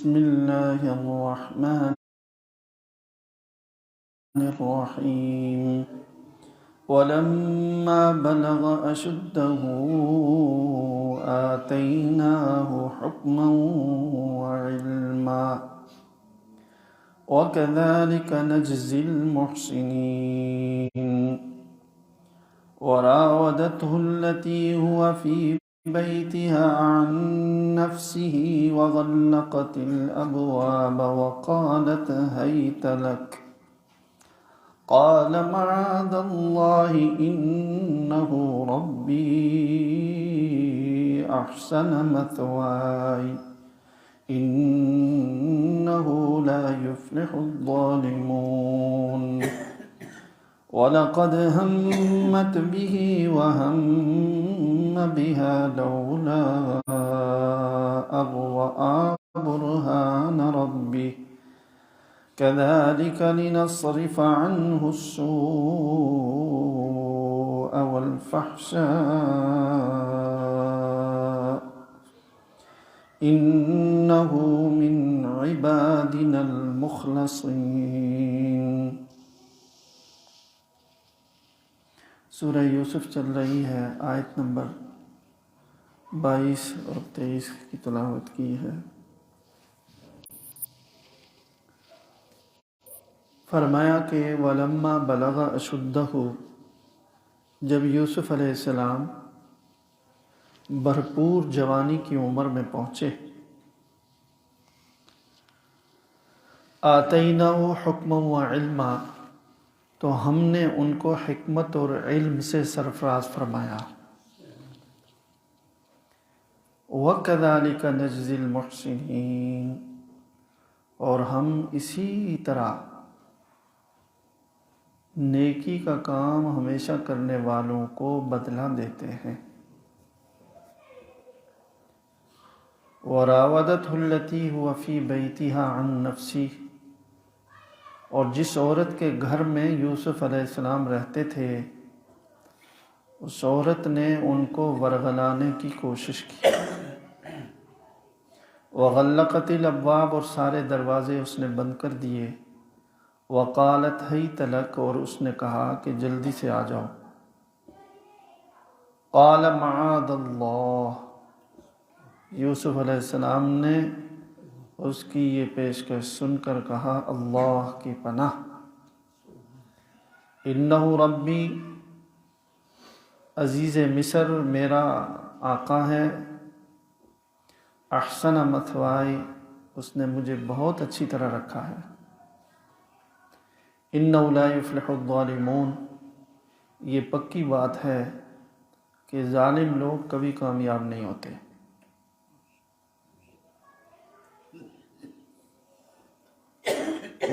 بسم الله الرحمن الرحيم ولما بلغ أشده آتيناه حكما وعلما وكذلك نجزي المحسنين وراودته التي هو في بيتها عن نفسه وغلقت الأبواب وقالت هيت لك قال معاذ الله إنه ربي أحسن مثواي إنه لا يفلح الظالمون ولقد همت به وهم بها لولا أن رأى برهان ربه كذلك لنصرف عنه السوء والفحشاء إنه من عبادنا المخلصين۔ سورہ یوسف چل رہی ہے، آیت نمبر 22 اور 23 کی تلاوت کی ہے۔ فرمایا کہ وَلَمَّا بَلَغَ أَشُدَّهُ، جب یوسف علیہ السلام بھرپور جوانی کی عمر میں پہنچے، آتَيْنَاهُ حُكْمًا وَعِلْمًا، تو ہم نے ان کو حکمت اور علم سے سرفراز فرمایا۔ وَكَذَلِكَ نَجْزِي الْمُحْسِنِينَ، اور ہم اسی طرح نیکی کا کام ہمیشہ کرنے والوں کو بدلہ دیتے ہیں۔ وَرَاوَدَتْهُ الَّتِي هُوَ فِي بَيْتِهَا عَن نَفْسِهِ، اور جس عورت کے گھر میں یوسف علیہ السلام رہتے تھے، اس عورت نے ان کو ورغلانے کی کوشش کی۔ وَغَلَّقَتِ الْأَبْوَابَ، اور سارے دروازے اس نے بند کر دیے۔ وَقَالَتْ هَيْتَ لَكَ، اور اس نے کہا کہ جلدی سے آ جاؤ۔ قَالَ مَعَاذَ اللَّهِ، یوسف علیہ السلام نے اس کی یہ پیشکش سن کر کہا اللہ کی پناہ۔ انہ ربی، عزیز مصر میرا آقا ہے، احسن مثوائی، اس نے مجھے بہت اچھی طرح رکھا ہے۔ انہ لا یفلح الظالمون، یہ پکی بات ہے کہ ظالم لوگ کبھی کامیاب نہیں ہوتے۔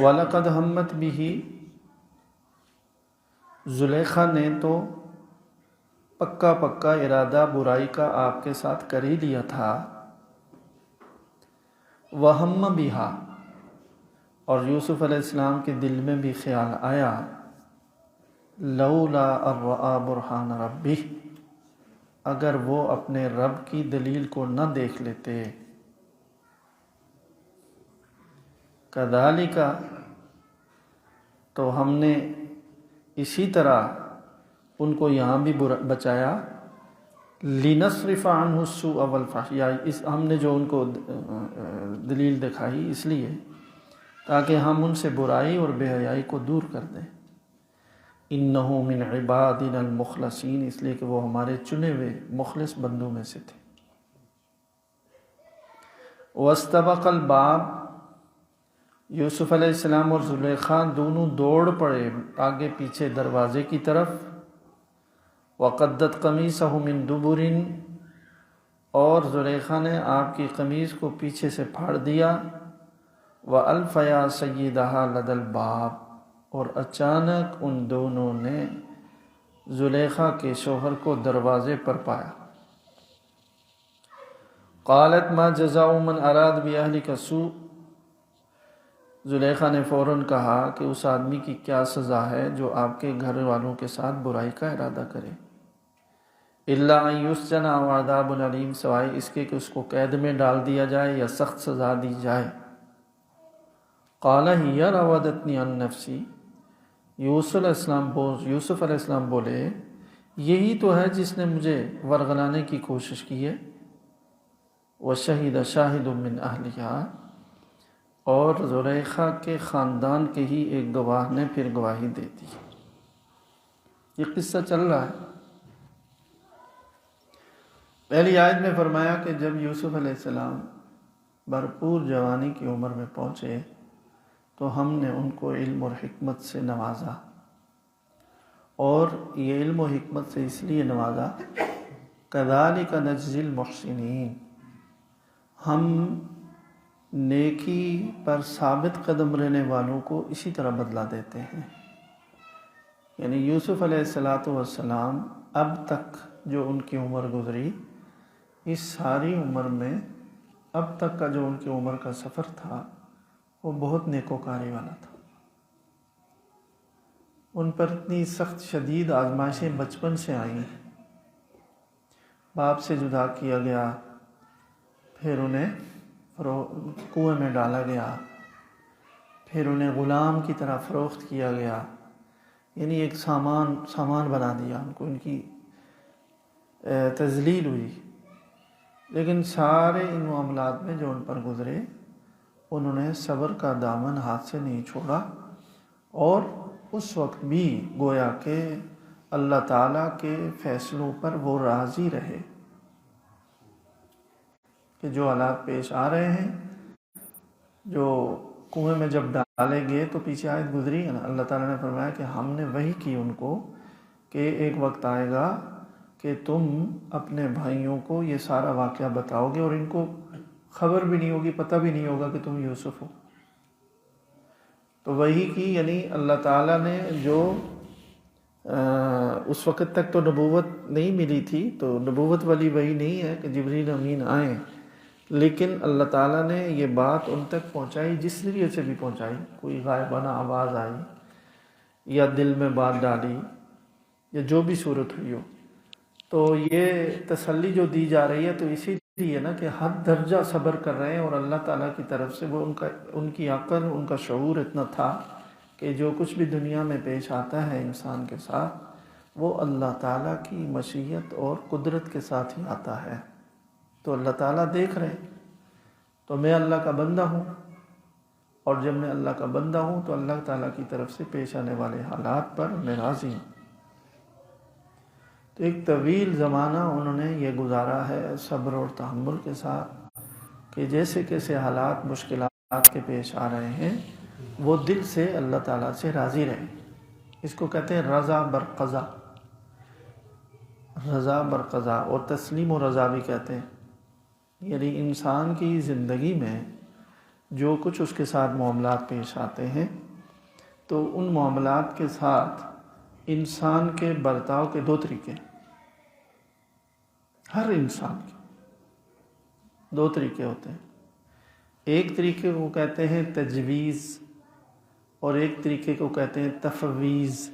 وَلَقَدْ هَمَّتْ بِهِ، زلیخا نے تو پکا ارادہ برائی کا آپ کے ساتھ کر ہی لیا تھا۔ وَهَمَّ بِهَا، اور یوسف علیہ السلام کے دل میں بھی خیال آیا، لولا ان رأى برہان ربہ، اگر وہ اپنے رب کی دلیل کو نہ دیکھ لیتے۔ کذالک، تو ہم نے اسی طرح ان کو یہاں بھی بچایا، لنصرف عنہ السوء والفحشاء، ہم نے جو ان کو دلیل دکھائی اس لیے تاکہ ہم ان سے برائی اور بے حیائی کو دور کر دیں۔ انہ من عبادنا المخلصین، اس لیے کہ وہ ہمارے چنے ہوئے مخلص بندوں میں سے تھے۔ واستبق الباب، یوسف علیہ السلام اور زلیخا دونوں دوڑ پڑے آگے پیچھے دروازے کی طرف۔ وقدت قمیصہ من دبر، اور زلیخا نے آپ کی قمیص کو پیچھے سے پھاڑ دیا۔ وَأَلْفَ يَا سَيِّدَهَا لَدَى الْبَابِ، اور اچانک ان دونوں نے زلیخا کے شوہر کو دروازے پر پایا۔ قالت ما جزاء من اراد بأهلك سوء، زلیخا نے فوراً کہا کہ اس آدمی کی کیا سزا ہے جو آپ کے گھر والوں کے ساتھ برائی کا ارادہ کرے۔ الا ان یسجن او عذاب علیم، سوائے اس کے کہ اس کو قید میں ڈال دیا جائے یا سخت سزا دی جائے۔ قال ہی راودتنی عن نفسی، یوسف علیہ السلام بولے یہی تو ہے جس نے مجھے ورغلانے کی کوشش کی ہے۔ وشہد شاہد من اہلہا، اور زلیخا کے خاندان کے ہی ایک گواہ نے پھر گواہی دے دی۔ یہ قصہ چل رہا ہے۔ پہلی آیت میں فرمایا کہ جب یوسف علیہ السلام بھرپور جوانی کی عمر میں پہنچے تو ہم نے ان کو علم اور حکمت سے نوازا، اور یہ علم و حکمت سے اس لیے نوازا کذالک نجزی المحسنین، ہم نیکی پر ثابت قدم رہنے والوں کو اسی طرح بدلہ دیتے ہیں۔ یعنی یوسف علیہ السلام اب تک جو ان کی عمر گزری، اس ساری عمر میں اب تک کا جو ان کی عمر کا سفر تھا وہ بہت نیکوکاری والا تھا۔ ان پر اتنی سخت شدید آزمائشیں بچپن سے آئیں، باپ سے جدا کیا گیا، پھر انہیں کنویں میں ڈالا گیا، پھر انہیں غلام کی طرح فروخت کیا گیا، یعنی ایک سامان بنا دیا ان کو، ان کی تذلیل ہوئی۔ لیکن سارے ان معاملات میں جو ان پر گزرے، انہوں نے صبر کا دامن ہاتھ سے نہیں چھوڑا، اور اس وقت بھی گویا کہ اللہ تعالیٰ کے فیصلوں پر وہ راضی رہے کہ جو حالات پیش آ رہے ہیں، جو کنویں میں جب ڈالے گئے تو پیچھے آیت گزری ہے نا، اللہ تعالیٰ نے فرمایا کہ ہم نے وحی کی ان کو کہ ایک وقت آئے گا کہ تم اپنے بھائیوں کو یہ سارا واقعہ بتاؤ گے، اور ان کو خبر بھی نہیں ہوگی، پتہ بھی نہیں ہوگا کہ تم یوسف ہو۔ تو وحی کی، یعنی اللہ تعالیٰ نے جو اس وقت تک تو نبوت نہیں ملی تھی، تو نبوت والی وحی نہیں ہے کہ جبریل امین آئیں، لیکن اللہ تعالیٰ نے یہ بات ان تک پہنچائی جس ذریعے سے بھی پہنچائی، کوئی غائبانہ آواز آئی یا دل میں بات ڈالی یا جو بھی صورت ہوئی ہو، تو یہ تسلی جو دی جا رہی ہے تو اسی لیے نا کہ حد درجہ صبر کر رہے ہیں، اور اللہ تعالیٰ کی طرف سے وہ ان کی عقل، ان کا شعور اتنا تھا کہ جو کچھ بھی دنیا میں پیش آتا ہے انسان کے ساتھ، وہ اللہ تعالیٰ کی مشیت اور قدرت کے ساتھ ہی آتا ہے۔ تو اللہ تعالیٰ دیکھ رہے ہیں، تو میں اللہ کا بندہ ہوں، اور جب میں اللہ کا بندہ ہوں تو اللہ تعالیٰ کی طرف سے پیش آنے والے حالات پر میں راضی ہوں۔ تو ایک طویل زمانہ انہوں نے یہ گزارا ہے صبر اور تحمل کے ساتھ، کہ جیسے کیسے حالات مشکلات کے پیش آ رہے ہیں وہ دل سے اللہ تعالیٰ سے راضی رہیں۔ اس کو کہتے ہیں رضا برقضا، رضا برقضا، اور تسلیم و رضا بھی کہتے ہیں۔ یعنی انسان کی زندگی میں جو کچھ اس کے ساتھ معاملات پیش آتے ہیں، تو ان معاملات کے ساتھ انسان کے برتاؤ کے دو طریقے، ہر انسان کے دو طریقے ہوتے ہیں۔ ایک طریقے کو کہتے ہیں تجویز، اور ایک طریقے کو کہتے ہیں تفویض۔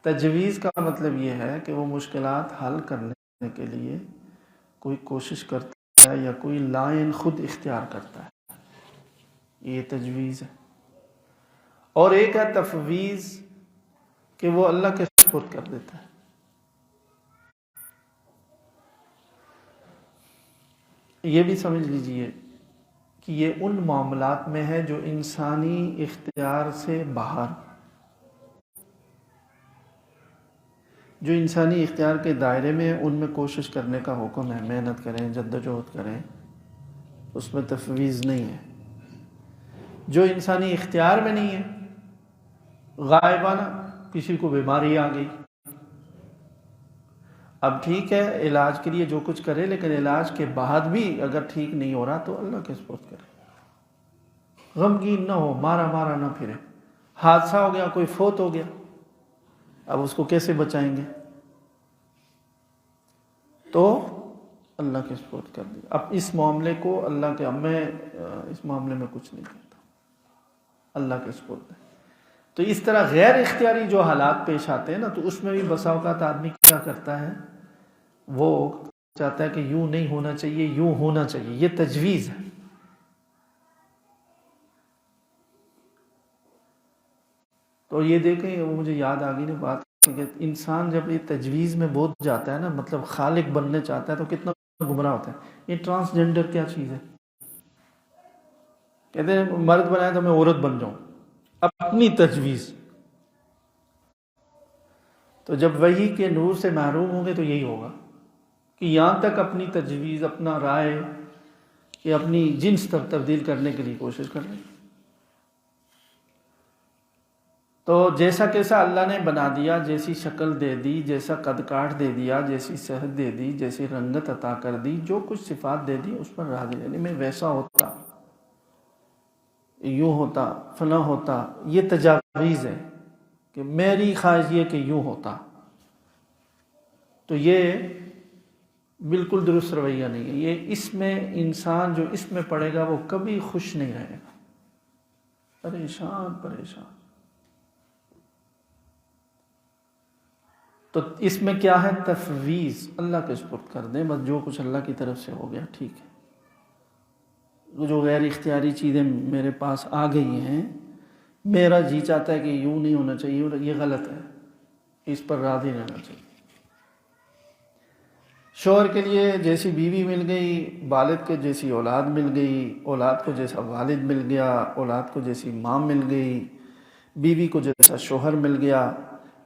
تجویز کا مطلب یہ ہے کہ وہ مشکلات حل کرنے کے لیے کوئی کوشش کرتا ہے یا کوئی لائن خود اختیار کرتا ہے، یہ تجویز ہے۔ اور ایک ہے تفویض، کہ وہ اللہ کے سپرد کر دیتا ہے۔ یہ بھی سمجھ لیجئے کہ یہ ان معاملات میں ہے جو انسانی اختیار سے باہر، جو انسانی اختیار کے دائرے میں، ان میں کوشش کرنے کا حکم ہے، محنت کریں، جدوجہد کریں، اس میں تفویض نہیں ہے۔ جو انسانی اختیار میں نہیں ہے، غائبانہ کسی کو بیماری آ گئی، اب ٹھیک ہے علاج کے لیے جو کچھ کرے، لیکن علاج کے بعد بھی اگر ٹھیک نہیں ہو رہا تو اللہ کے سپرد کرے، غمگین نہ ہو، مارا نہ پھرے۔ حادثہ ہو گیا، کوئی فوت ہو گیا، اب اس کو کیسے بچائیں گے؟ تو اللہ کے سپرد کر دیا۔ اب اس معاملے کو اللہ کے، میں اس معاملے میں کچھ نہیں کرتا، اللہ کے سپرد ہے۔ تو تو اس طرح غیر اختیاری جو حالات پیش آتے ہیں نا، تو اس میں بھی بسا اوقات آدمی کیا کرتا ہے، وہ چاہتا ہے کہ یوں نہیں ہونا چاہیے، یوں ہونا چاہیے. یہ تجویز ہے. تو یہ دیکھیں، وہ مجھے یاد آ گئی نا بات کہ انسان جب یہ تجویز میں بہت جاتا ہے نا، مطلب خالق بننے چاہتا ہے، تو کتنا گمراہ ہوتا ہے. یہ ٹرانسجنڈر کیا چیز ہے؟ کہتے ہیں مرد بنایا تو میں عورت بن جاؤں، اپنی تجویز. تو جب وحی کے نور سے محروم ہوں گے تو یہی ہوگا کہ یہاں تک اپنی تجویز، اپنا رائے یا اپنی جنس تک تبدیل کرنے کے لیے کوشش کر رہے ہیں. تو جیسا کیسا اللہ نے بنا دیا، جیسی شکل دے دی، جیسا قد کاٹ دے دیا، جیسی صحت دے دی، جیسی رنگت عطا کر دی، جو کچھ صفات دے دی اس پر راضی رہنے میں. ویسا ہوتا، یوں ہوتا، فلاں ہوتا، یہ تجاویز ہے کہ میری خواہش یہ کہ یوں ہوتا. تو یہ بالکل درست رویہ نہیں ہے. یہ اس میں انسان جو اس میں پڑے گا وہ کبھی خوش نہیں رہے گا، پریشان پریشان. تو اس میں کیا ہے؟ تفویض، اللہ کے سپرد کر دیں، بس جو کچھ اللہ کی طرف سے ہو گیا ٹھیک ہے. جو غیر اختیاری چیزیں میرے پاس آ گئی ہیں، میرا جی چاہتا ہے کہ یوں نہیں ہونا چاہیے، یہ غلط ہے، اس پر راضی رہنا چاہیے. شوہر کے لیے جیسی بیوی مل گئی، والد کے جیسی اولاد مل گئی، اولاد کو جیسا والد مل گیا، اولاد کو جیسی ماں مل گئی، بیوی کو جیسا شوہر مل گیا.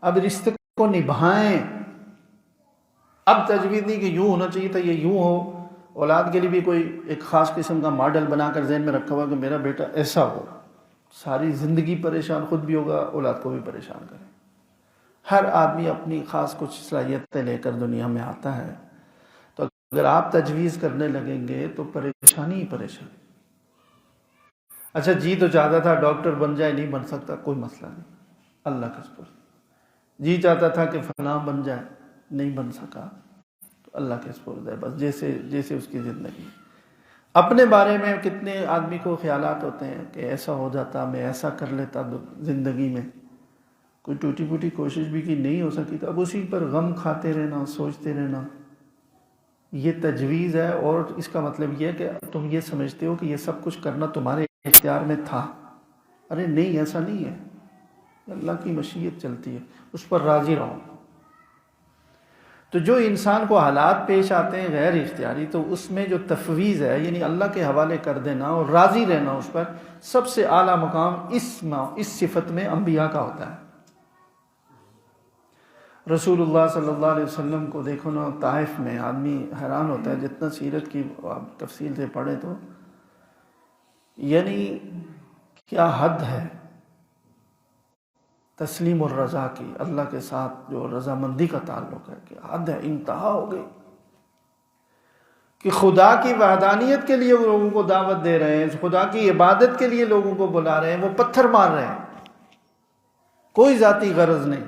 اب رشتے کو نبھائیں. اب تجویز نہیں کہ یوں ہونا چاہیے تھا، یہ یوں ہو. اولاد کے لیے بھی کوئی ایک خاص قسم کا ماڈل بنا کر ذہن میں رکھا ہوا کہ میرا بیٹا ایسا ہو. ساری زندگی پریشان خود بھی ہوگا، اولاد کو بھی پریشان کرے. ہر آدمی اپنی خاص کچھ صلاحیتیں لے کر دنیا میں آتا ہے. تو اگر آپ تجویز کرنے لگیں گے تو پریشانی ہی پریشانی. اچھا جی تو چاہتا تھا ڈاکٹر بن جائے، نہیں بن سکتا، کوئی مسئلہ نہیں، اللہ کے سپرد. جی چاہتا تھا کہ فلاں بن جائے، نہیں بن سکا، تو اللہ کے سپرد ہے. بس جیسے اس کی زندگی. اپنے بارے میں کتنے آدمی کو خیالات ہوتے ہیں کہ ایسا ہو جاتا، میں ایسا کر لیتا زندگی میں، کوئی ٹوٹی پھوٹی کوشش بھی کی نہیں ہو سکی، تو اب اسی پر غم کھاتے رہنا، سوچتے رہنا. یہ تجویز ہے. اور اس کا مطلب یہ ہے کہ تم یہ سمجھتے ہو کہ یہ سب کچھ کرنا تمہارے اختیار میں تھا. ارے نہیں، ایسا نہیں ہے. اللہ کی مشیت چلتی ہے، اس پر راضی رہو. تو جو انسان کو حالات پیش آتے ہیں غیر اختیاری، تو اس میں جو تفویض ہے، یعنی اللہ کے حوالے کر دینا اور راضی رہنا اس پر، سب سے اعلیٰ مقام اس صفت میں انبیاء کا ہوتا ہے. رسول اللہ صلی اللہ علیہ وسلم کو دیکھو نا، طائف میں آدمی حیران ہوتا ہے. جتنا سیرت کی آپ تفصیل سے پڑھیں تو یعنی کیا حد ہے تسلیم اور رضا کی، اللہ کے ساتھ جو رضامندی کا تعلق ہے، کہ حد ہے، انتہا ہو گئی. کہ خدا کی وحدانیت کے لیے وہ لوگوں کو دعوت دے رہے ہیں، خدا کی عبادت کے لیے لوگوں کو بلا رہے ہیں، وہ پتھر مار رہے ہیں، کوئی ذاتی غرض نہیں.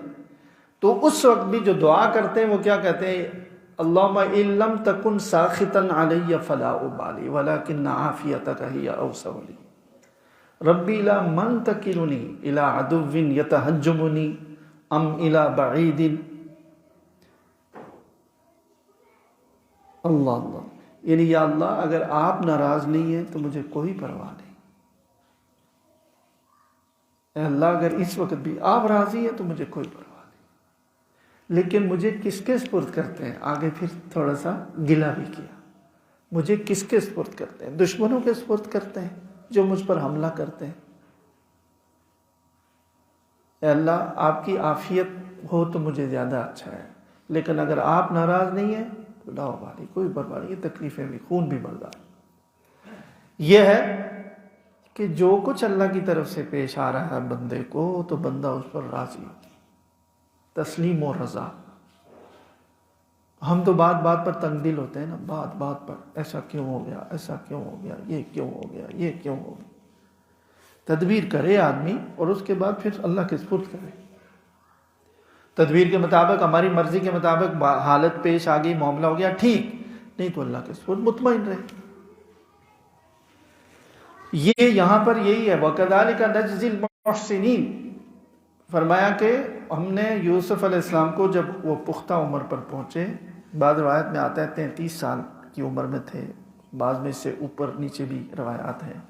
تو اس وقت بھی جو دعا کرتے ہیں وہ کیا کہتے ہیں؟ اللہم ان لم تکن ساخطا علی فلا ابالی ولکن عافیتک ہی اوسع لی ربی لا من تکلنی الی عدو یتہجمنی ام الی بعید. اللہ، یعنی یا اللہ اگر آپ ناراض نہیں ہیں تو مجھے کوئی پرواہ نہیں. اے اللہ اگر اس وقت بھی آپ راضی ہیں تو مجھے کوئی پرواہ نہیں. لیکن مجھے کس کے سپرد کرتے ہیں؟ آگے پھر تھوڑا سا گلہ بھی کیا. مجھے کس کے سپرد کرتے ہیں؟ دشمنوں کے سپرد کرتے ہیں جو مجھ پر حملہ کرتے ہیں. اے اللہ آپ کی عافیت ہو تو مجھے زیادہ اچھا ہے، لیکن اگر آپ ناراض نہیں ہیں تو لا ابالی، کوئی پرواہ نہیں. یہ تکلیفیں بھی، خون بھی برداشت. یہ ہے کہ جو کچھ اللہ کی طرف سے پیش آ رہا ہے بندے کو، تو بندہ اس پر راضی ہو، تسلیم و رضا. ہم تو بات بات پر تنگ دل ہوتے ہیں نا، بات بات پر ایسا کیوں ہو گیا، ایسا کیوں ہو گیا، یہ کیوں ہو گیا، یہ کیوں ہو گیا. تدبیر کرے آدمی اور اس کے بعد پھر اللہ کے سپرد کرے. تدبیر کے مطابق، ہماری مرضی کے مطابق حالت پیش آ گئی، معاملہ ہو گیا ٹھیک، نہیں تو اللہ کے سپرد مطمئن رہے. یہ یہاں پر یہی ہے وَكَذَلِكَ نَجْزِي الْمُحْسِنِينَ. فرمایا کہ ہم نے یوسف علیہ السلام کو جب وہ پختہ عمر پر پہنچے، بعض روایت میں آتا ہے 33 سال کی عمر میں تھے، بعض میں اس سے اوپر نیچے بھی روایات ہیں،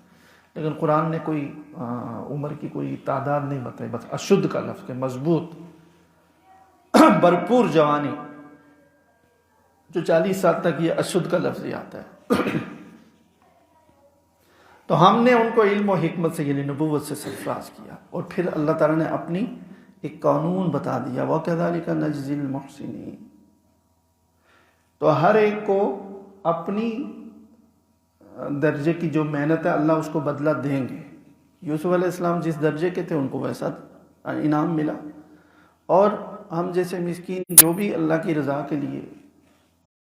لیکن قرآن نے کوئی عمر کی کوئی تعداد نہیں بتائی، بس اشد کا لفظ ہے، مضبوط بھرپور جوانی، جو 40 سال تک یہ اشد کا لفظ ہی آتا ہے۔ تو ہم نے ان کو علم و حکمت سے یعنی نبوت سے سرفراز کیا، اور پھر اللہ تعالیٰ نے اپنی ایک قانون بتا دیا، وَكَذَلِكَ نَجْزِي الْمُحْسِنِينَ۔ تو ہر ایک کو اپنی درجے کی جو محنت ہے اللہ اس کو بدلہ دیں گے۔ یوسف علیہ السلام جس درجے کے تھے ان کو ویسا انعام ملا، اور ہم جیسے مسکین جو بھی اللہ کی رضا کے لیے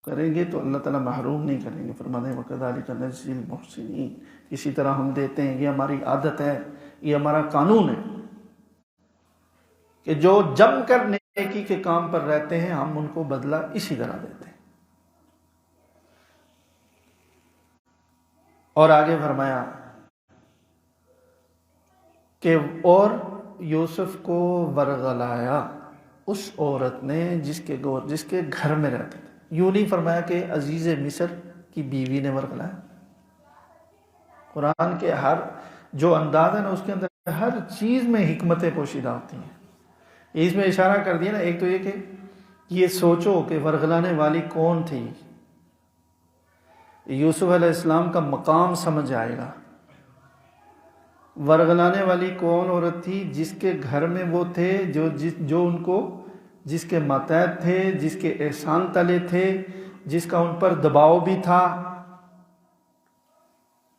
کریں گے تو اللہ تعالیٰ محروم نہیں کریں گے۔ فرماتے ہیں وَكَذَلِكَ نَجْزِي الْمُحْسِنِينَ، اسی طرح ہم دیتے ہیں، یہ ہماری عادت ہے، یہ ہمارا قانون ہے کہ جو جم کر نیکی کے کام پر رہتے ہیں ہم ان کو بدلہ اسی طرح دیتے ہیں۔ اور آگے فرمایا کہ اور یوسف کو ورغلایا اس عورت نے جس کے گھر میں رہتے تھے۔ یوں نہیں فرمایا کہ عزیز مصر کی بیوی نے ورغلایا۔ قرآن کے ہر جو انداز ہے نا اس کے اندر ہر چیز میں حکمتیں پوشیدہ ہوتی ہیں۔ اس میں اشارہ کر دیا نا، ایک تو یہ کہ یہ سوچو کہ ورغلانے والی کون تھی، یوسف علیہ السلام کا مقام سمجھ آئے گا۔ ورغلانے والی کون عورت تھی؟ جس کے گھر میں وہ تھے جو ان کو جس کے ماتحت تھے، جس کے احسان تلے تھے، جس کا ان پر دباؤ بھی تھا،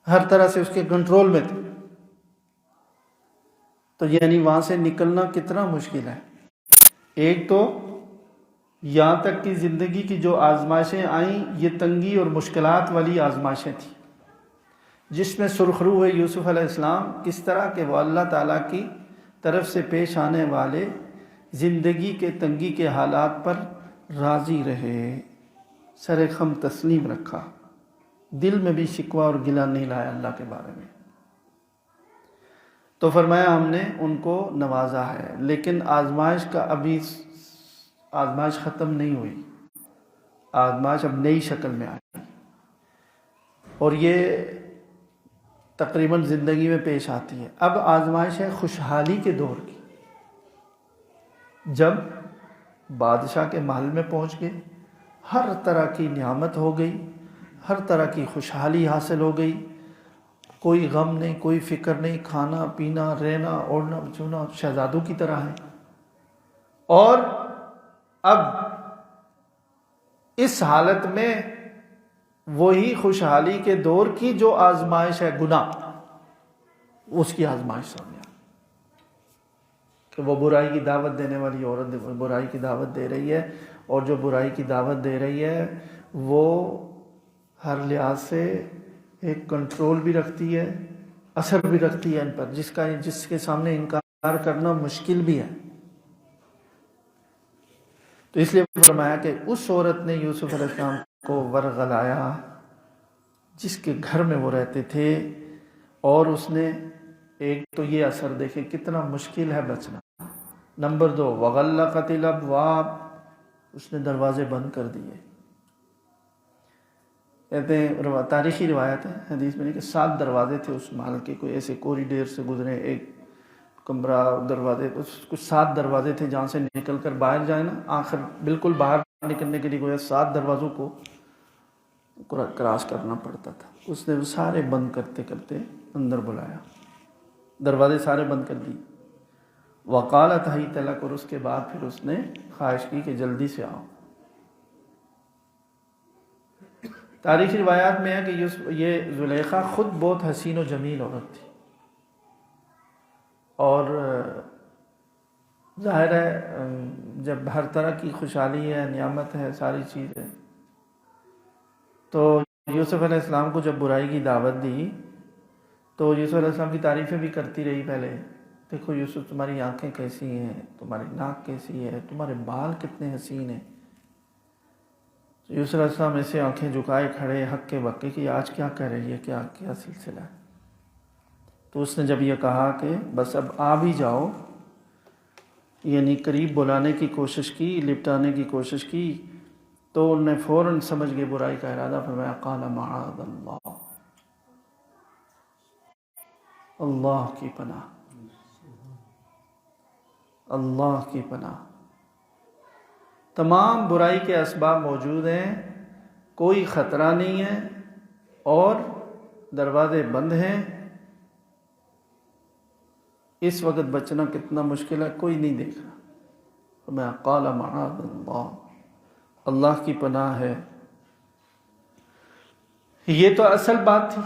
ہر طرح سے اس کے کنٹرول میں تھے۔ تو یعنی وہاں سے نکلنا کتنا مشکل ہے۔ ایک تو یہاں تک کہ زندگی کی جو آزمائشیں آئیں یہ تنگی اور مشکلات والی آزمائشیں تھیں، جس میں سرخرو ہوئے یوسف علیہ السلام، کس طرح کہ وہ اللہ تعالیٰ کی طرف سے پیش آنے والے زندگی کے تنگی کے حالات پر راضی رہے، سر خم تسلیم رکھا، دل میں بھی شکوہ اور گلہ نہیں لایا اللہ کے بارے میں۔ تو فرمایا ہم نے ان کو نوازا ہے، لیکن آزمائش کا ابھی آزمائش ختم نہیں ہوئی، آزمائش اب نئی شکل میں آئی، اور یہ تقریباً زندگی میں پیش آتی ہے۔ اب آزمائش ہے خوشحالی کے دور کی، جب بادشاہ کے محل میں پہنچ گئے، ہر طرح کی نعمت ہو گئی، ہر طرح کی خوشحالی حاصل ہو گئی، کوئی غم نہیں، کوئی فکر نہیں، کھانا پینا رہنا اوڑھنا بچھونا شہزادوں کی طرح ہے۔ اور اب اس حالت میں وہی خوشحالی کے دور کی جو آزمائش ہے گناہ، اس کی آزمائش سامنے آ کہ وہ برائی کی دعوت دینے والی عورت برائی کی دعوت دے رہی ہے، اور جو برائی کی دعوت دے رہی ہے وہ ہر لحاظ سے ایک کنٹرول بھی رکھتی ہے، اثر بھی رکھتی ہے ان پر، جس کے سامنے انکار کرنا مشکل بھی ہے۔ تو اس لیے فرمایا کہ اس عورت نے یوسف علیہ السلام کو ورغلایا جس کے گھر میں وہ رہتے تھے، اور اس نے ایک تو یہ اثر دیکھیں کتنا مشکل ہے بچنا۔ نمبر 2 وغلقت الابواب، اس نے دروازے بند کر دیے۔ کہتے ہیں تاریخی روایت ہے، حدیث میں نہیں، کہ 7 دروازے تھے اس محل کے، کوئی ایسے کوریڈور سے گزرے، ایک کمرہ دروازے، کچھ 7 دروازے تھے جہاں سے نکل کر باہر جائیں نا، آخر بالکل باہر نکلنے کے لیے کوئی 7 دروازوں کو کراس کرنا پڑتا تھا۔ اس نے سارے بند کرتے کرتے اندر بلایا، دروازے سارے بند کر دی۔ وقالت حیت لک، اور اس کے بعد پھر اس نے خواہش کی کہ جلدی سے آؤ۔ تاریخی روایات میں ہے کہ یہ زلیخا خود بہت حسین و جمیل عورت تھی، اور ظاہر ہے جب ہر طرح کی خوشحالی ہے، نعمت ہے، ساری چیز ہے، تو یوسف علیہ السلام کو جب برائی کی دعوت دی تو یوسف علیہ السلام کی تعریفیں بھی کرتی رہی پہلے، دیکھو یوسف تمہاری آنکھیں کیسی ہیں، تمہاری ناک کیسی ہے، تمہارے بال کتنے حسین ہیں۔ یوسف علیہ السلام ایسے آنکھیں جھکائے کھڑے حق کے بقے کہ آج کیا کہہ رہی ہے، کیا سلسلہ ہے۔ تو اس نے جب یہ کہا کہ بس اب آ بھی جاؤ، یعنی قریب بلانے کی کوشش کی، لپٹانے کی کوشش کی، تو انہیں فوراً سمجھ گئے برائی کا ارادہ، فرمایا قال معاذ اللہ، اللہ کی پناہ، اللہ کی پناہ۔ تمام برائی کے اسباب موجود ہیں، کوئی خطرہ نہیں ہے اور دروازے بند ہیں۔ اس وقت بچنا کتنا مشکل ہے، کوئی نہیں دیکھ رہا۔ میں قال معاذ اللہ، اللہ کی پناہ ہے۔ یہ تو اصل بات تھی۔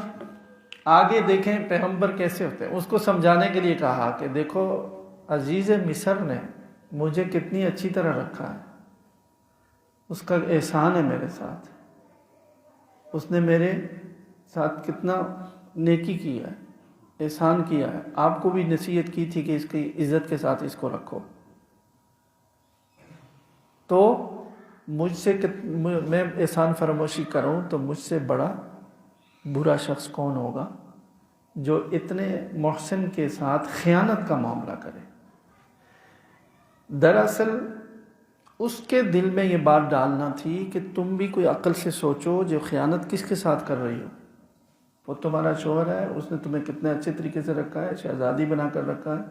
آگے دیکھیں پیغمبر کیسے ہوتے ہیں۔ اس کو سمجھانے کے لیے کہا کہ دیکھو عزیز مصر نے مجھے کتنی اچھی طرح رکھا ہے، اس کا احسان ہے میرے ساتھ، اس نے میرے ساتھ کتنا نیکی کیا ہے، احسان کیا ہے۔ آپ کو بھی نصیحت کی تھی کہ اس کی عزت کے ساتھ اس کو رکھو، تو مجھ سے میں احسان فراموشی کروں تو مجھ سے بڑا برا شخص کون ہوگا جو اتنے محسن کے ساتھ خیانت کا معاملہ کرے۔ دراصل اس کے دل میں یہ بات ڈالنا تھی کہ تم بھی کوئی عقل سے سوچو، جو خیانت کس کے ساتھ کر رہی ہو، وہ تمہارا شوہر ہے، اس نے تمہیں کتنے اچھے طریقے سے رکھا ہے، شہزادی بنا کر رکھا ہے،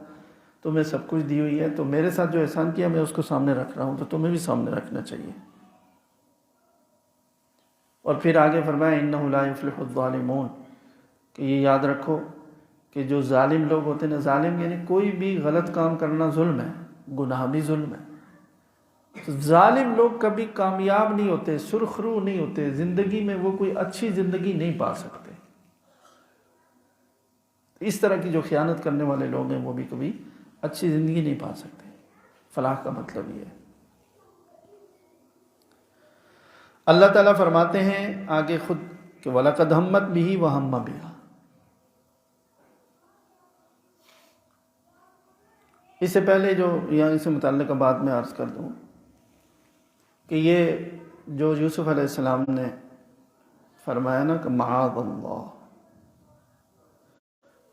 تمہیں سب کچھ دی ہوئی ہے، تو میرے ساتھ جو احسان کیا میں اس کو سامنے رکھ رہا ہوں، تو تمہیں بھی سامنے رکھنا چاہیے۔ اور پھر آگے فرمایا انہ لا یفلح الظالمون، کہ یہ یاد رکھو کہ جو ظالم لوگ ہوتے ہیں نا، ظالم یعنی کوئی بھی غلط کام کرنا ظلم ہے، گناہ بھی ظلم ہے۔ ظالم لوگ کبھی کامیاب نہیں ہوتے، سرخرو نہیں ہوتے، زندگی میں وہ کوئی اچھی زندگی نہیں پا سکتے۔ اس طرح کی جو خیانت کرنے والے لوگ ہیں وہ بھی کبھی اچھی زندگی نہیں پا سکتے۔ فلاح کا مطلب یہ ہے۔ اللہ تعالیٰ فرماتے ہیں آگے خود کہ وَلَقَدْ هَمَّتْ بِهِ وَهَمَّ بِهَا۔ اس سے پہلے جو یہاں اس سے متعلقہ بات میں عرض کر دوں کہ یہ جو یوسف علیہ السلام نے فرمایا نا کہ معاذ اللہ،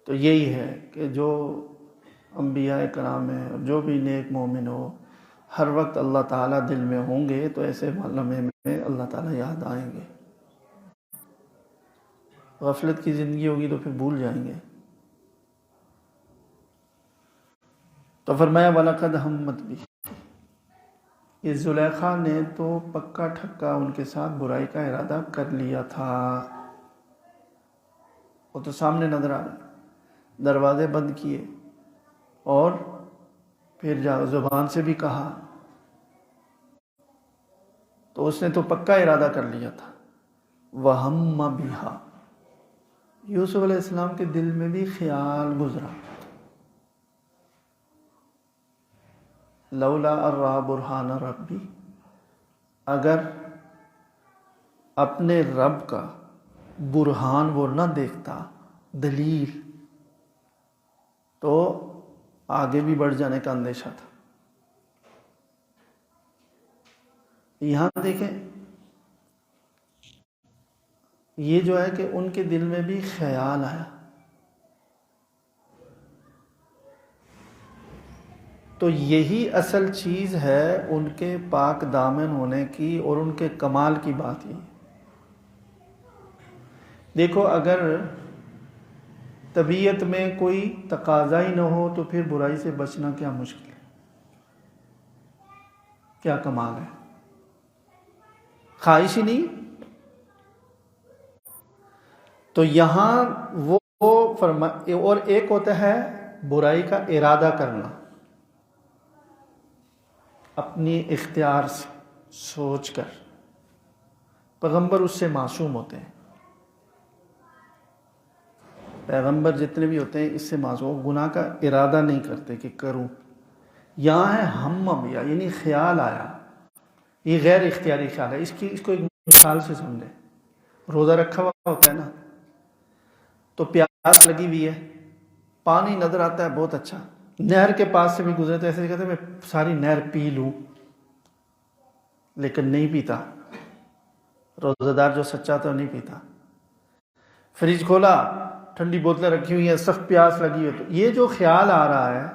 تو یہی ہے کہ جو انبیاء کرام ہیں اور جو بھی نیک مومن ہو، ہر وقت اللہ تعالیٰ دل میں ہوں گے تو ایسے لمحے میں اللہ تعالیٰ یاد آئیں گے۔ غفلت کی زندگی ہوگی تو پھر بھول جائیں گے۔ تو فرمایا وَلَقَدْ هَمَّتْ بِهِ، یہ زلیخا نے تو پکا ٹھکا ان کے ساتھ برائی کا ارادہ کر لیا تھا، وہ تو سامنے نظر آ رہا، دروازے بند کیے اور پھر زبان سے بھی کہا، تو اس نے تو پکا ارادہ کر لیا تھا۔ وَهَمَّ بِهَا، یوسف علیہ السلام کے دل میں بھی خیال گزرا، لولا ارى برہان ربی، اگر اپنے رب کا برہان وہ نہ دیکھتا، دلیل، تو آگے بھی بڑھ جانے کا اندیشہ تھا۔ یہاں دیکھیں یہ جو ہے کہ ان کے دل میں بھی خیال آیا، تو یہی اصل چیز ہے ان کے پاک دامن ہونے کی اور ان کے کمال کی بات یہ۔ دیکھو اگر طبیعت میں کوئی تقاضا ہی نہ ہو تو پھر برائی سے بچنا کیا مشکل ہے، کیا کمال ہے، خواہش ہی نہیں۔ تو یہاں وہ اور ایک ہوتا ہے برائی کا ارادہ کرنا، اپنی اختیار سے سوچ کر، پیغمبر اس سے معصوم ہوتے ہیں، پیغمبر جتنے بھی ہوتے ہیں اس سے معصوم، گناہ کا ارادہ نہیں کرتے کہ کروں۔ یہاں ہے ہم بیا، یعنی خیال آیا، یہ غیر اختیاری خیال ہے۔ اس کو ایک مثال سے سمجھیں، روزہ رکھا ہوا ہوتا ہے نا، تو پیاس لگی ہوئی ہے، پانی نظر آتا ہے بہت اچھا، نہر کے پاس سے بھی گزرے تو ایسے کہتے ہیں میں ساری نہر پی لوں، لیکن نہیں پیتا۔ روزہ دار جو سچا تھا وہ نہیں پیتا۔ فریج کھولا، ٹھنڈی بوتلیں رکھی ہوئی ہیں، سخت پیاس لگی ہے، تو یہ جو خیال آ رہا ہے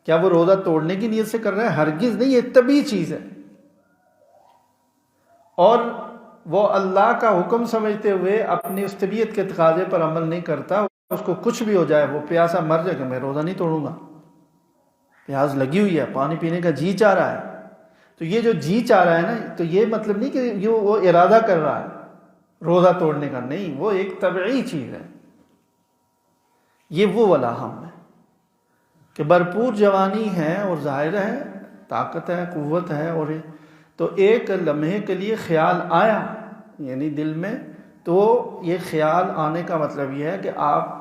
کیا وہ روزہ توڑنے کی نیت سے کر رہا ہے؟ ہرگز نہیں، یہ طبیعی چیز ہے، اور وہ اللہ کا حکم سمجھتے ہوئے اپنی اس طبیعت کے تقاضے پر عمل نہیں کرتا، اس کو کچھ بھی ہو جائے، وہ پیاسا مر جائے کہ میں روزہ نہیں توڑوں گا، پیاس لگی ہوئی ہے، پانی پینے کا جی چاہ رہا ہے، تو یہ جو جی چاہ رہا ہے نا، تو یہ مطلب نہیں کہ یہ وہ ارادہ کر رہا ہے روزہ توڑنے کا، نہیں، وہ ایک طبعی چیز ہے۔ یہ وہ والا ہم ہے کہ بھرپور جوانی ہے اور ظاہر ہے طاقت ہے، قوت ہے، اور تو ایک لمحے کے لیے خیال آیا یعنی دل میں، تو یہ خیال آنے کا مطلب یہ ہے کہ آپ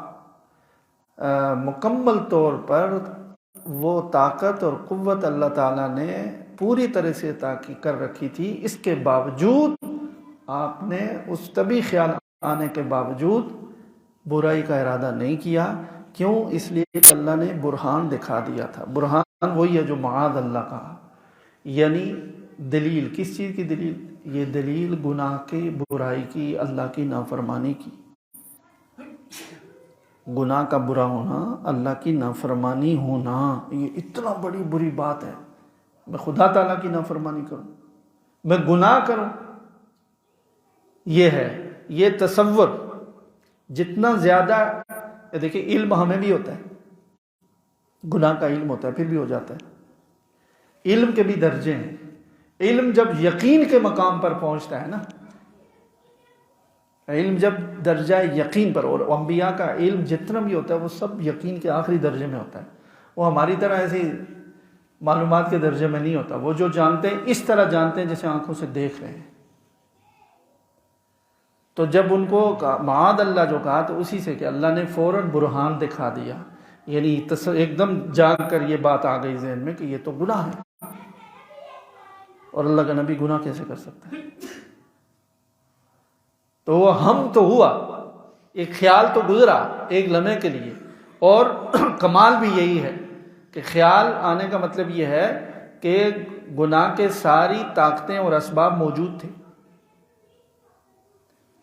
مکمل طور پر وہ طاقت اور قوت اللہ تعالیٰ نے پوری طرح سے عطا کر رکھی تھی، اس کے باوجود آپ نے اس طبی خیال آنے کے باوجود برائی کا ارادہ نہیں کیا۔ کیوں؟ اس لیے کہ اللہ نے برہان دکھا دیا تھا۔ برہان وہی ہے جو معاذ اللہ کہا، یعنی دلیل، کس چیز کی دلیل؟ یہ دلیل گناہ کی، برائی کی، اللہ کی نافرمانی کی۔ گناہ کا برا ہونا، اللہ کی نافرمانی ہونا، یہ اتنا بڑی بری بات ہے۔ میں خدا تعالیٰ کی نافرمانی کروں، میں گناہ کروں، یہ ہے، یہ تصور جتنا زیادہ، دیکھیں علم ہمیں بھی ہوتا ہے، گناہ کا علم ہوتا ہے پھر بھی ہو جاتا ہے، علم کے بھی درجے ہیں۔ علم جب یقین کے مقام پر پہنچتا ہے نا، علم جب درجہ یقین پر، اور انبیاء کا علم جتنا بھی ہوتا ہے وہ سب یقین کے آخری درجے میں ہوتا ہے، وہ ہماری طرح ایسی معلومات کے درجے میں نہیں ہوتا، وہ جو جانتے ہیں اس طرح جانتے ہیں جیسے آنکھوں سے دیکھ رہے ہیں۔ تو جب ان کو معاذ اللہ جو کہا تو اسی سے کہ اللہ نے فوراً برہان دکھا دیا، یعنی ایک دم جاگ کر یہ بات آ گئی ذہن میں کہ یہ تو گناہ ہے، اور اللہ کا نبی گناہ کیسے کر سکتا ہے؟ تو وہ ہم تو ہوا، ایک خیال تو گزرا ایک لمحے کے لیے، اور کمال بھی یہی ہے کہ خیال آنے کا مطلب یہ ہے کہ گناہ کے ساری طاقتیں اور اسباب موجود تھے،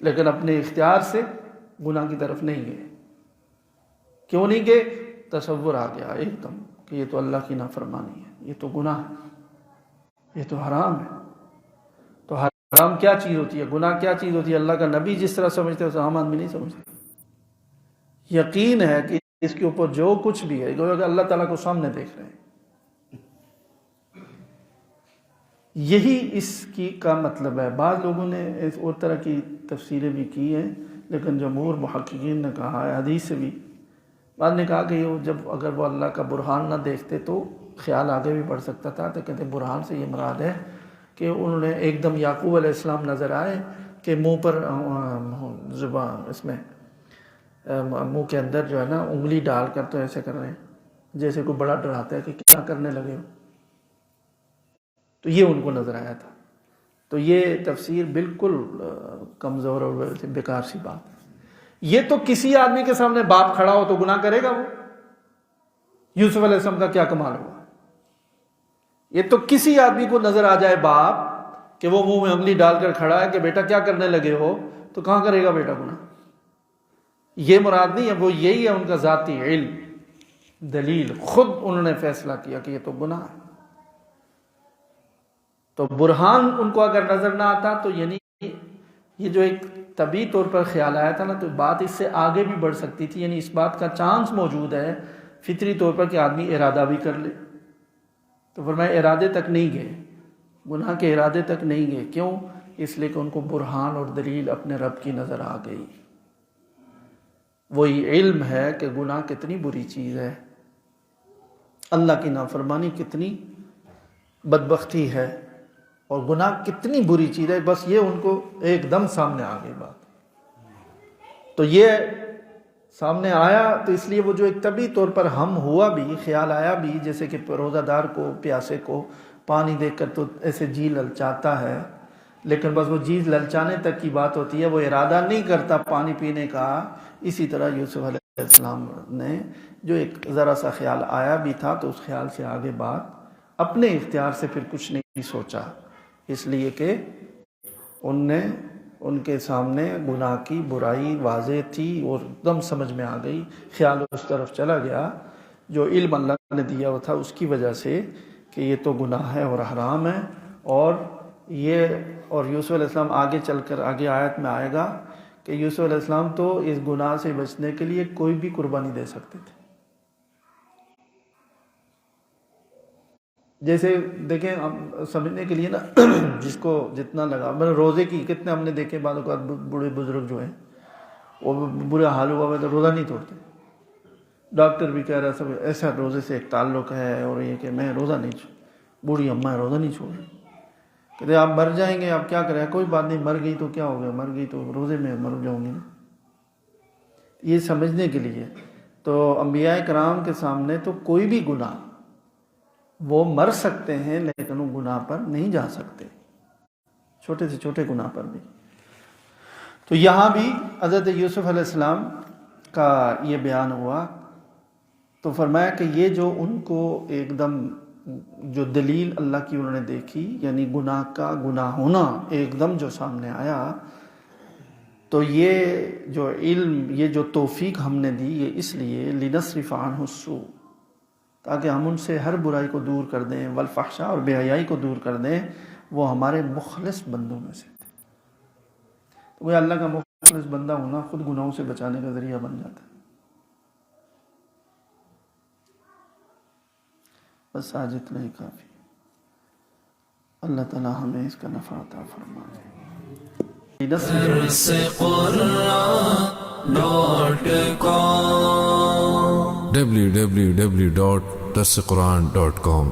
لیکن اپنے اختیار سے گناہ کی طرف نہیں گئے۔ کیوں نہیں گئے؟ تصور آ گیا ایک دم کہ یہ تو اللہ کی نافرمانی ہے، یہ تو گناہ ہے، یہ تو حرام ہے۔ تو حرام کیا چیز ہوتی ہے، گناہ کیا چیز ہوتی ہے؟ اللہ کا نبی جس طرح سمجھتے ہیں عام آدمی نہیں سمجھتے۔ یقین ہے کہ اس کے اوپر جو کچھ بھی ہے گویا کہ اللہ تعالیٰ کو سامنے دیکھ رہے ہیں۔ یہی اس کی کا مطلب ہے۔ بعض لوگوں نے اس اور طرح کی تفسیریں بھی کی ہیں، لیکن جمہور محققین نے کہا ہے، حدیث سے بھی بعض نے کہا کہ جب اگر وہ اللہ کا برہان نہ دیکھتے تو خیال آگے بھی بڑھ سکتا تھا، تو کہتے ہیں برہان سے یہ مراد ہے کہ انہوں نے ایک دم یعقوب علیہ السلام نظر آئے کہ منہ پر زبان، اس میں منہ کے اندر جو ہے نا انگلی ڈال کر تو ایسے کر رہے ہیں جیسے کوئی بڑا ڈراتا ہے کہ کیا کرنے لگے ہو، تو یہ ان کو نظر آیا تھا۔ تو یہ تفسیر بالکل کمزور اور بیکار سی بات ہے۔ یہ تو کسی آدمی کے سامنے باپ کھڑا ہو تو گناہ کرے گا وہ؟ یوسف علیہ السلام کا کیا کمال ہوا؟ یہ تو کسی آدمی کو نظر آ جائے باپ کہ وہ منہ میں انگلی ڈال کر کھڑا ہے کہ بیٹا کیا کرنے لگے ہو، تو کہاں کرے گا بیٹا گناہ؟ یہ مراد نہیں ہے، وہ یہی ہے ان کا ذاتی علم، دلیل، خود انہوں نے فیصلہ کیا کہ یہ تو گناہ ہے۔ تو برہان ان کو اگر نظر نہ آتا تو یعنی یہ جو ایک طبعی طور پر خیال آیا تھا نا، تو بات اس سے آگے بھی بڑھ سکتی تھی، یعنی اس بات کا چانس موجود ہے فطری طور پر کہ آدمی ارادہ بھی کر لے۔ تو فرمایا ارادے تک نہیں گئے، گناہ کے ارادے تک نہیں گئے۔ کیوں؟ اس لیے کہ ان کو برہان اور دلیل اپنے رب کی نظر آ گئی۔ وہی علم ہے کہ گناہ کتنی بری چیز ہے، اللہ کی نافرمانی کتنی بدبختی ہے، اور گناہ کتنی بری چیز ہے، بس یہ ان کو ایک دم سامنے آ گئی بات۔ تو یہ سامنے آیا تو اس لیے وہ جو ایک طبعی طور پر ہم ہوا بھی، خیال آیا بھی، جیسے کہ روزہ دار کو، پیاسے کو پانی دیکھ کر تو ایسے جی للچاتا ہے، لیکن بس وہ جی للچانے تک کی بات ہوتی ہے، وہ ارادہ نہیں کرتا پانی پینے کا۔ اسی طرح یوسف علیہ السلام نے جو ایک ذرا سا خیال آیا بھی تھا تو اس خیال سے آگے بات اپنے اختیار سے پھر کچھ نہیں سوچا، اس لیے کہ ان کے سامنے گناہ کی برائی واضح تھی اور ایک دم سمجھ میں آ گئی، خیال اس طرف چلا گیا جو علم اللہ نے دیا ہوا تھا اس کی وجہ سے کہ یہ تو گناہ ہے اور حرام ہے، اور یوسف علیہ السلام آگے چل کر آگے آیت میں آئے گا کہ یوسف علیہ السلام تو اس گناہ سے بچنے کے لیے کوئی بھی قربانی دے سکتے تھے. جیسے دیکھیں سمجھنے کے لیے نا جس کو جتنا لگا، میں روزے کی کتنے ہم نے دیکھے بعض اوقات بوڑھے بزرگ جو ہیں وہ برا حال ہوا ہوا تو روزہ نہیں توڑتے. ڈاکٹر بھی کہہ رہا سب ایسا روزے سے ایک تعلق ہے، اور یہ کہ میں روزہ نہیں بوڑھی اماں روزہ نہیں چھوڑ رہی. کہتے آپ مر جائیں گے، آپ کیا کریں؟ کوئی بات نہیں، مر گئی تو کیا ہو گیا، مر گئی تو روزے میں مر جاؤں گی. یہ سمجھنے کے لیے تو انبیاء کرام کے سامنے تو کوئی بھی گناہ وہ مر سکتے ہیں لیکن وہ گناہ پر نہیں جا سکتے، چھوٹے سے چھوٹے گناہ پر بھی. تو یہاں بھی حضرت یوسف علیہ السلام کا یہ بیان ہوا تو فرمایا کہ یہ جو ان کو ایک دم جو دلیل اللہ کی انہوں نے دیکھی، یعنی گناہ کا گناہ ہونا ایک دم جو سامنے آیا، تو یہ جو علم، یہ جو توفیق ہم نے دی، یہ اس لیے لنصرف عنہ السوء، تاکہ ہم ان سے ہر برائی کو دور کر دیں، والفحشاء اور بے حیائی کو دور کر دیں. وہ ہمارے مخلص بندوں میں سے تھے. تو وہ اللہ کا مخلص بندہ ہونا خود گناہوں سے بچانے کا ذریعہ بن جاتا ہے. بس آج اتنا ہی کافی. اللہ تعالی ہمیں اس کا نفع عطا فرمائے. www.darsequran.com